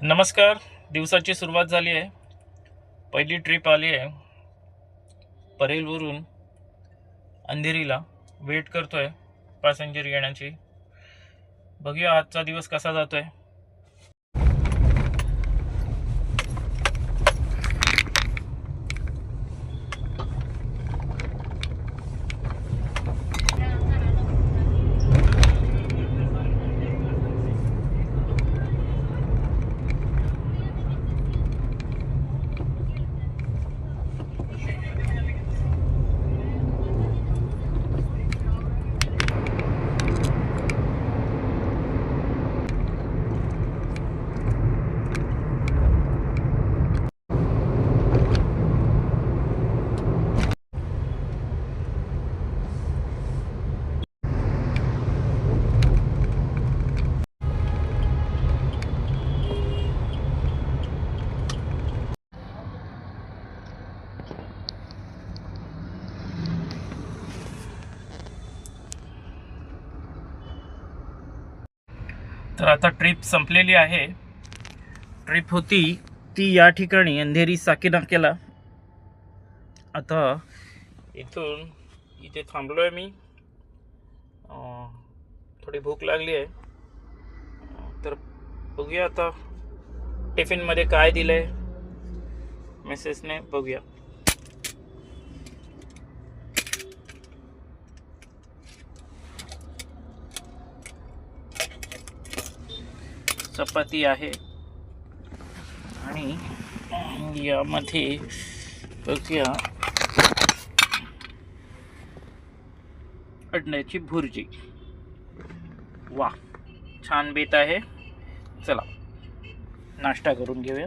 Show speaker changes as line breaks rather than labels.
नमस्कार. दिवसाची सुरुवात झाली आहे. पहिली ट्रिप आली आहे परेलवरून अंधेरीला. वेट करतोय पॅसेंजर येण्याची. बघूया आजचा दिवस कसा जातोय. तर आता ट्रिप संपलेली आहे. ट्रिप होती ती या ठिकाणी अंधेरी साकीनाक्याला. आता इथून इथे थांबलोय मी. थोडी भूक लागली आहे. तर बघूया आता टिफिनमध्ये काय दिलंय मिसेसने. बघूया. चपाती आहे आणि यामध्ये बघूया अंड्याची भुर्जी. वा, छान बेत आहे. चला नाश्ता करून घेऊया.